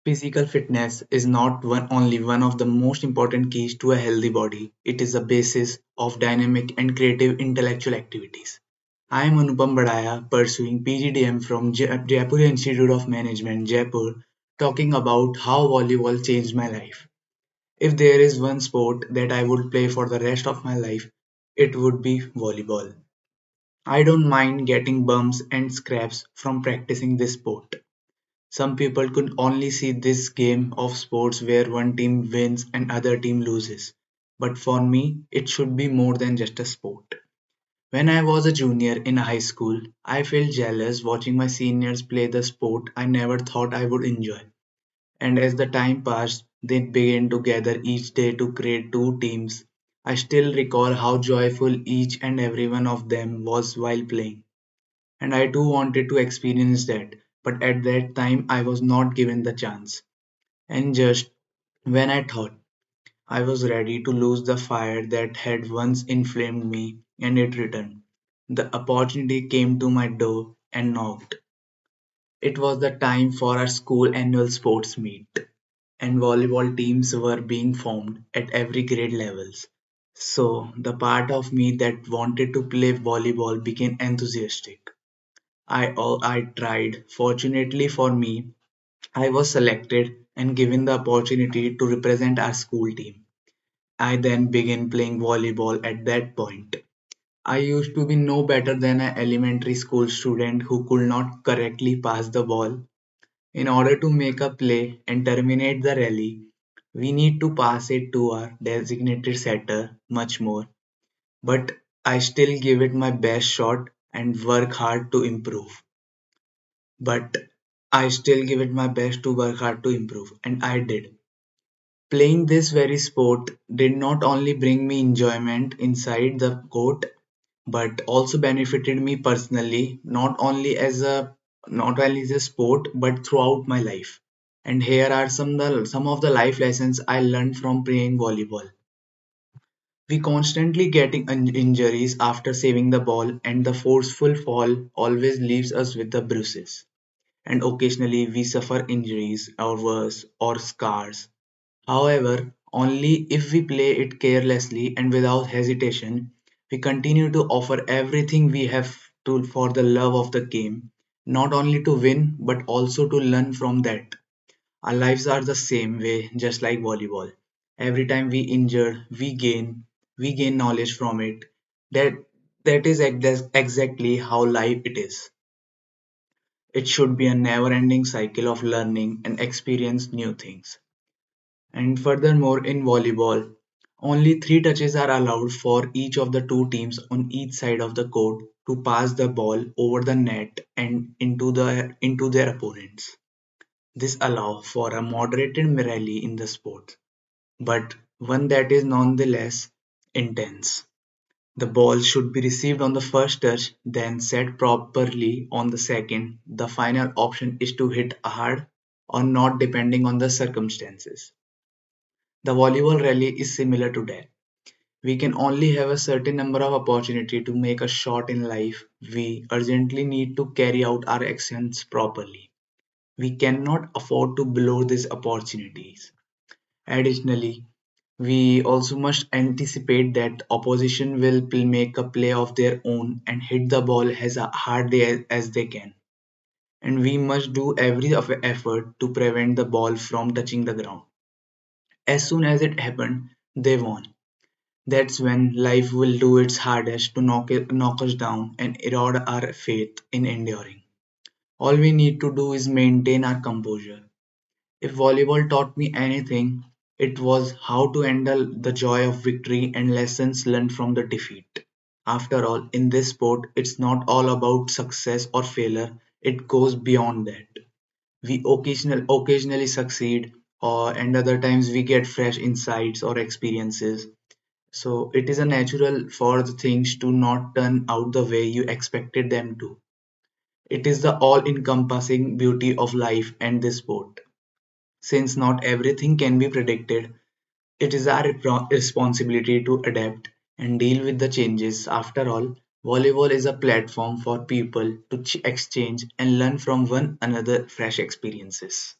Physical fitness is not only one of the most important keys to a healthy body, it is the basis of dynamic and creative intellectual activities. I am Anupam Badaya, pursuing PGDM from Jaipur Institute of Management, Jaipur, talking about how volleyball changed my life. If there is one sport that I would play for the rest of my life, it would be volleyball. I don't mind getting bumps and scraps from practicing this sport. Some people could only see this game of sports where one team wins and other team loses. But for me, it should be more than just a sport. When I was a junior in high school, I felt jealous watching my seniors play the sport I never thought I would enjoy. And as the time passed, they began to gather each day to create two teams. I still recall how joyful each and every one of them was while playing. And I too wanted to experience that, but at that time I was not given the chance. And just when I thought I was ready to lose the fire that had once inflamed me, and it returned, the opportunity came to my door and knocked. It was the time for our school annual sports meet, and volleyball teams were being formed at every grade levels. So the part of me that wanted to play volleyball became enthusiastic. I tried. Fortunately for me, I was selected and given the opportunity to represent our school team. I then began playing volleyball at that point. I used to be no better than an elementary school student who could not correctly pass the ball. In order to make a play and terminate the rally, we need to pass it to our designated setter much more. But I still give it my best shot and work hard to improve. But I still give it my best to work hard to improve, and I did. Playing this very sport did not only bring me enjoyment inside the court, but also benefited me personally, not only as a sport, but throughout my life. And here are some of the life lessons I learned from playing volleyball. We constantly getting injuries after saving the ball, and the forceful fall always leaves us with the bruises. And occasionally we suffer injuries or worse or scars. However, only if we play it carelessly and without hesitation, we continue to offer everything we have to for the love of the game, not only to win but also to learn from that. Our lives are the same way, just like volleyball. Every time we injure, we gain knowledge from it. That that is exactly how life it is. It should be a never-ending cycle of learning and experience new things. And furthermore, in volleyball, only three touches are allowed for each of the two teams on each side of the court to pass the ball over the net and into their opponents. This allows for a moderated rally in the sport, but one that is nonetheless intense. The ball should be received on the first touch, then set properly on the second. The final option is to hit hard or not depending on the circumstances. The volleyball rally is similar to that. We can only have a certain number of opportunity to make a shot in life. We urgently need to carry out our actions properly. We cannot afford to blow these opportunities. Additionally, we also must anticipate that opposition will make a play of their own and hit the ball as hard as they can. And we must do every effort to prevent the ball from touching the ground. As soon as it happened, they won. That's when life will do its hardest to knock us down and erode our faith in enduring. All we need to do is maintain our composure. If volleyball taught me anything, it was how to handle the joy of victory and lessons learned from the defeat. After all, in this sport, it's not all about success or failure, it goes beyond that. We occasionally succeed, and other times we get fresh insights or experiences. So it is a natural for the things to not turn out the way you expected them to. It is the all-encompassing beauty of life and this sport. Since not everything can be predicted, it is our responsibility to adapt and deal with the changes. After all, volleyball is a platform for people to exchange and learn from one another fresh experiences.